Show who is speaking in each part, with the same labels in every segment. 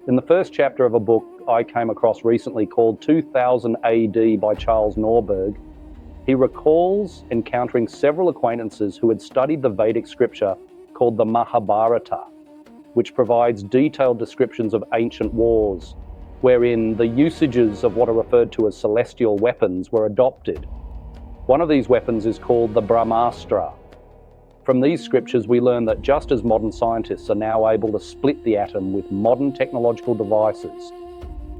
Speaker 1: In the first chapter of a book I came across recently called 2000 AD by Charles Norberg, he recalls encountering several acquaintances who had studied the Vedic scripture called the Mahabharata, which provides detailed descriptions of ancient wars, wherein the usages of what are referred to as celestial weapons were adopted. One of these weapons is called the Brahmastra. From these scriptures, we learn that just as modern scientists are now able to split the atom with modern technological devices,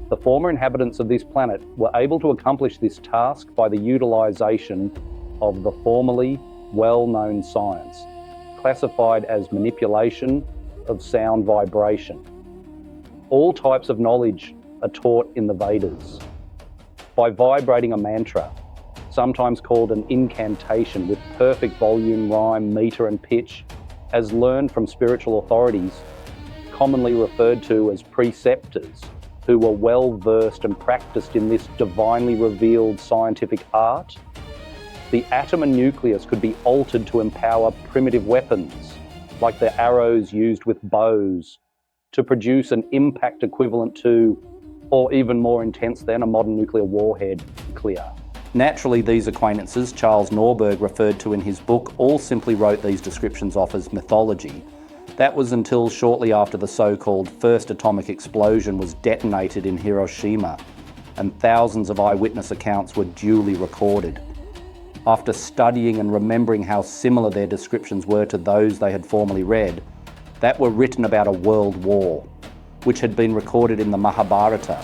Speaker 1: the former inhabitants of this planet were able to accomplish this task by the utilization of the formerly well-known science, classified as manipulation of sound vibration. All types of knowledge are taught in the Vedas. By vibrating a mantra, sometimes called an incantation with perfect volume, rhyme, meter and pitch, as learned from spiritual authorities, commonly referred to as preceptors, who were well versed and practiced in this divinely revealed scientific art, the atom and nucleus could be altered to empower primitive weapons, like the arrows used with bows, to produce an impact equivalent to, or even more intense than, a modern nuclear warhead. Clear. Naturally, these acquaintances Charles Norberg referred to in his book all simply wrote these descriptions off as mythology. That was until shortly after the so-called first atomic explosion was detonated in Hiroshima, and thousands of eyewitness accounts were duly recorded. After studying and remembering how similar their descriptions were to those they had formerly read, that were written about a world war, which had been recorded in the Mahabharata,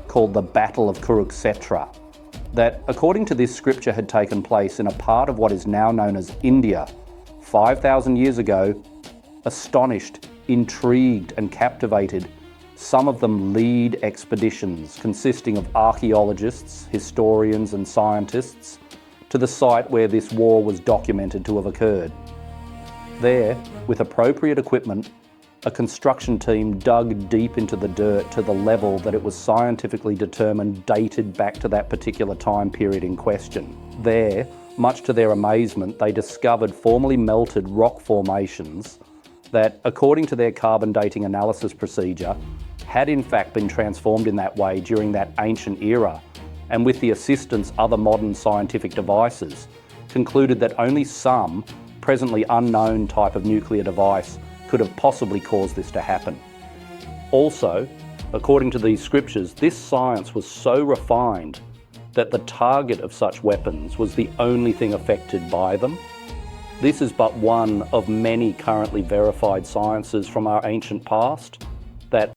Speaker 1: called the Battle of Kurukshetra, that, according to this scripture, had taken place in a part of what is now known as India 5,000 years ago, astonished, intrigued and captivated some of them lead expeditions consisting of archaeologists, historians and scientists to the site where this war was documented to have occurred. There, with appropriate equipment, a construction team dug deep into the dirt to the level that it was scientifically determined dated back to that particular time period in question. There, much to their amazement, they discovered formerly melted rock formations that, according to their carbon dating analysis procedure, had in fact been transformed in that way during that ancient era, and with the assistance of other modern scientific devices, concluded that only some presently unknown type of nuclear device could have possibly caused this to happen. Also, according to these scriptures, this science was so refined that the target of such weapons was the only thing affected by them. This is but one of many currently verified sciences from our ancient past,